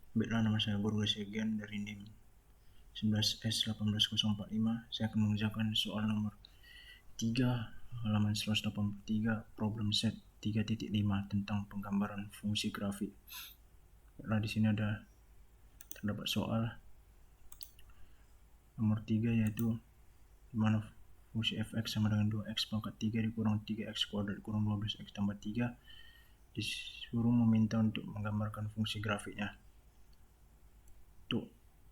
Baiklah, nama saya Guru Segian dari NIM 11S18045. Saya akan mengerjakan soal nomor 3 halaman 183 problem set 3.5 tentang penggambaran fungsi grafik. Baiklah, di sini terdapat soal nomor 3, yaitu di mana fungsi fx sama dengan 2x pangkat 3 dikurang 3x kuadrat dikurang 12x tambah 3, disuruh meminta untuk menggambarkan fungsi grafiknya.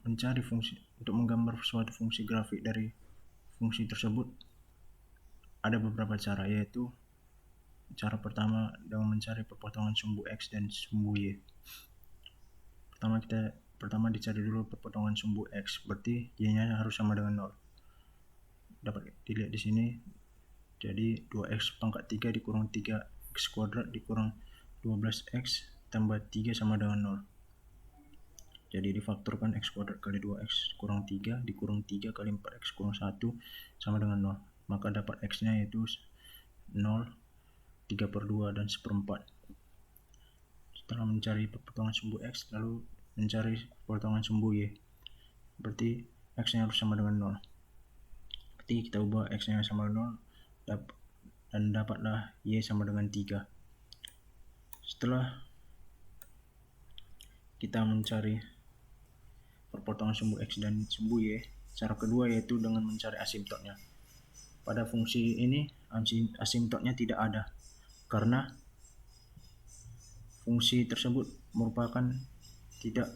Untuk menggambar suatu fungsi grafik dari fungsi tersebut ada beberapa cara, yaitu cara pertama dengan mencari perpotongan sumbu x dan sumbu y. Pertama dicari dulu perpotongan sumbu x, berarti y-nya harus sama dengan 0. Dapat dilihat di sini. Jadi 2x pangkat 3 dikurang 3x kuadrat dikurang 12x tambah 3 sama dengan 0. Jadi difaktorkan x kuadrat kali 2x kurang 3 dikurang 3 kali 4x kurang 1 sama dengan 0. Maka dapat x-nya yaitu 0, 3/2 dan 1/4. Setelah mencari perpotongan sumbu x, lalu mencari perpotongan sumbu y. Berarti x-nya harus sama dengan 0. Berarti kita ubah x-nya sama dengan 0 dan dapatlah y sama dengan 3. Setelah kita mencari perpotongan sumbu x dan sumbu y, cara kedua yaitu dengan mencari asimptotnya. Pada fungsi ini asimptotnya tidak ada, karena fungsi tersebut merupakan tidak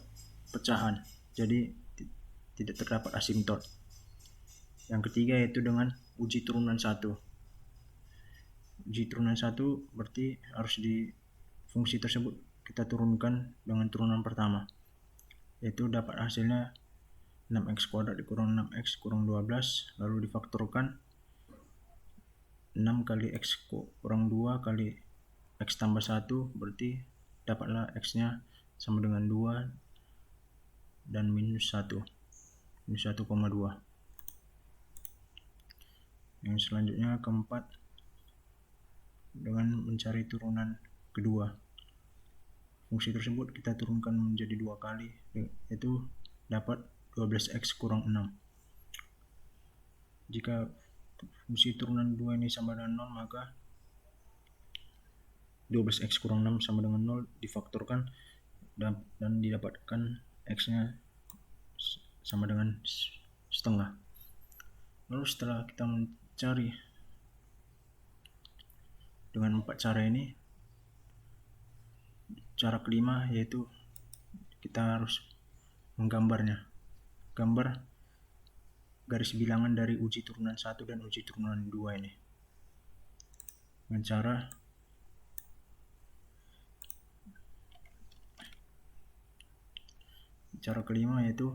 pecahan, jadi tidak terdapat asimptot. Yang ketiga yaitu dengan uji turunan 1. Uji turunan 1 berarti harus di fungsi tersebut kita turunkan dengan turunan pertama, yaitu dapat hasilnya 6x kuadrat dikurang 6x kurang 12, lalu difaktorkan 6 kali x kurang 2 kali x tambah 1, berarti dapatlah x-nya sama dengan 2 dan minus 1, minus 1,2. Yang selanjutnya keempat, dengan mencari turunan kedua. Fungsi tersebut kita turunkan menjadi 2 kali, yaitu dapat 12x kurang 6. Jika fungsi turunan 2 ini sama dengan 0, maka 12x kurang 6 sama dengan 0 difaktorkan dan didapatkan x-nya sama dengan setengah. Lalu setelah kita mencari dengan 4 cara ini, cara kelima yaitu kita harus menggambarnya. Gambar garis bilangan dari uji turunan 1 dan uji turunan 2 ini dengan cara kelima, yaitu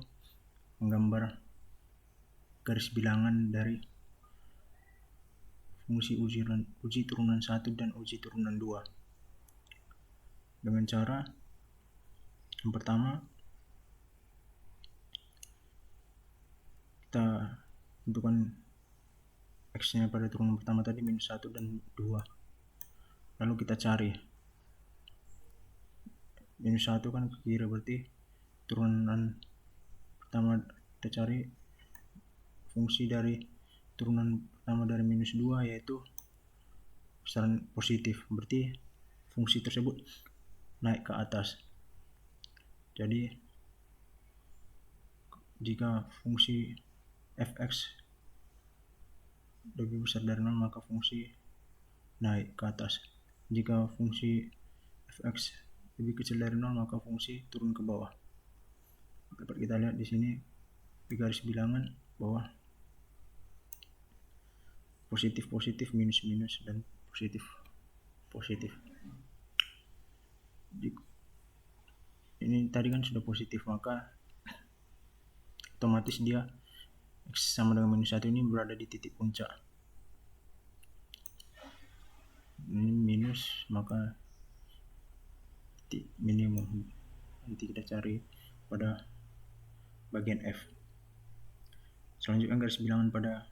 menggambar garis bilangan dari fungsi uji turunan 1 dan uji turunan 2 dengan cara yang pertama, kita tentukan x-nya pada turunan pertama tadi minus 1 dan 2. Lalu kita cari minus 1 kan ke kiri, berarti turunan pertama kita cari fungsi dari turunan pertama dari minus 2 yaitu besaran positif, berarti fungsi tersebut naik ke atas. Jadi jika fungsi fx lebih besar dari 0, maka fungsi naik ke atas. Jika fungsi fx lebih kecil dari 0, maka fungsi turun ke bawah. Dapat kita lihat di sini di garis bilangan bahwa positif minus dan positif. Ini tadi kan sudah positif, maka otomatis dia x sama dengan minus 1 ini berada di titik puncak. Ini minus, maka titik minimum nanti kita cari pada bagian F. Selanjutnya garis bilangan pada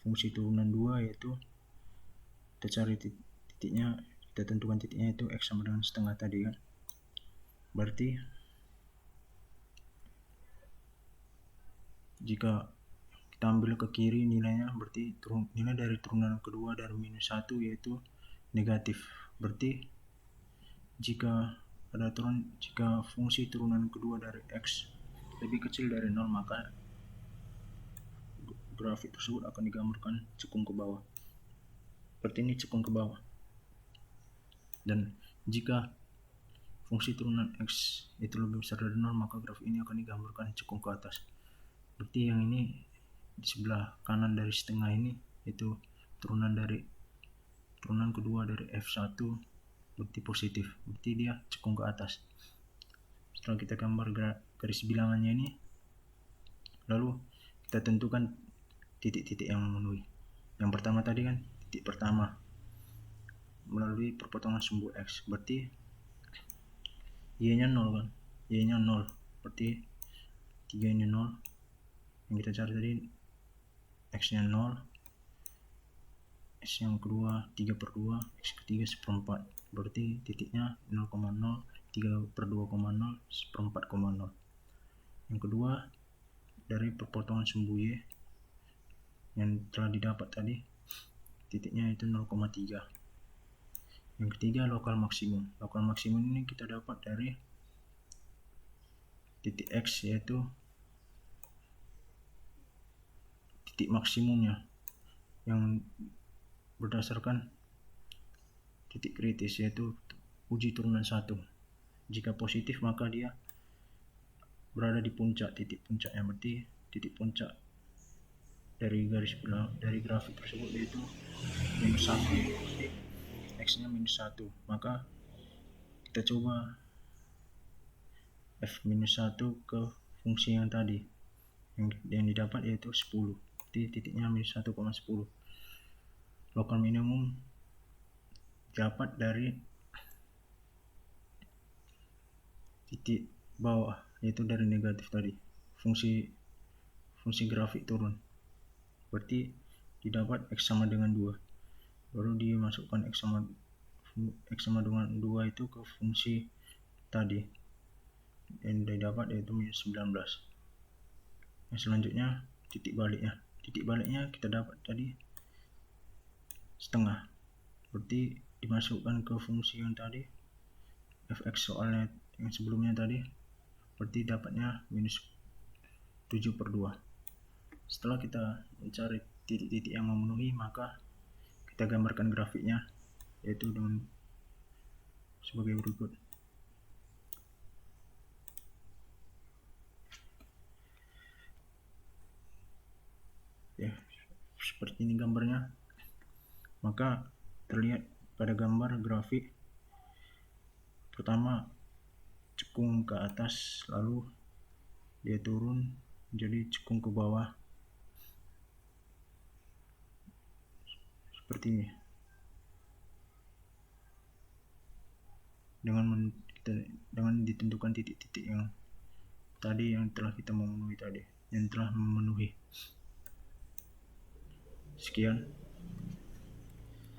fungsi turunan 2, yaitu kita cari titiknya, kita tentukan titiknya itu x sama dengan setengah tadi kan. Berarti Jika kita ambil ke kiri nilainya, berarti nilai dari turunan kedua dari minus 1 yaitu negatif. Berarti jika fungsi turunan kedua dari X lebih kecil dari 0, maka grafik tersebut akan digambarkan cekung ke bawah. Seperti ini, cekung ke bawah. Dan jika fungsi turunan X itu lebih besar dari 0, maka grafik ini akan digambarkan cekung ke atas. Berarti yang ini di sebelah kanan dari setengah ini itu turunan kedua dari F1, berarti positif, berarti dia cekung ke atas. Setelah kita gambar garis bilangannya ini, lalu kita tentukan titik-titik yang memenuhi. Yang pertama tadi kan titik pertama melalui perpotongan sumbu X, berarti Y nya 0 kan, Y nya 0, berarti 3 ini 0. Yang kita cari tadi X nya 0, X yang kedua 3/2, X ketiga 1/4, berarti titiknya 0,0, 3/2,0, 1/4,0. Yang kedua dari perpotongan sumbu Y yang telah didapat tadi, titiknya itu 0,3. Yang ketiga lokal maksimum. Lokal maksimum ini kita dapat dari titik X, yaitu titik maksimumnya yang berdasarkan titik kritis, yaitu uji turunan 1. Jika positif maka dia berada di puncak, titik puncaknya, berarti titik puncak dari grafik tersebut yaitu minus 1, berarti X nya minus 1. Maka kita coba F minus 1 ke fungsi yang tadi yang didapat yaitu 10, berarti titiknya minus 1,10. Lokal minimum dapat dari titik bawah, yaitu dari negatif tadi, fungsi grafik turun, berarti didapat X sama dengan 2, baru dimasukkan X sama dengan 2 itu ke fungsi tadi yang didapat yaitu minus 19. Yang selanjutnya titik baliknya kita dapat tadi setengah, berarti dimasukkan ke fungsi yang tadi fx soalnya yang sebelumnya tadi, berarti dapatnya minus 7/2. Setelah kita mencari titik-titik yang memenuhi, maka kita gambarkan grafiknya yaitu dengan sebagai berikut. Ya, seperti ini gambarnya. Maka terlihat pada gambar grafik pertama cekung ke atas, lalu dia turun jadi cekung ke bawah seperti ini. Dengan ditentukan titik-titik yang tadi yang telah kita memenuhi tadi, yang telah memenuhi. Sekian.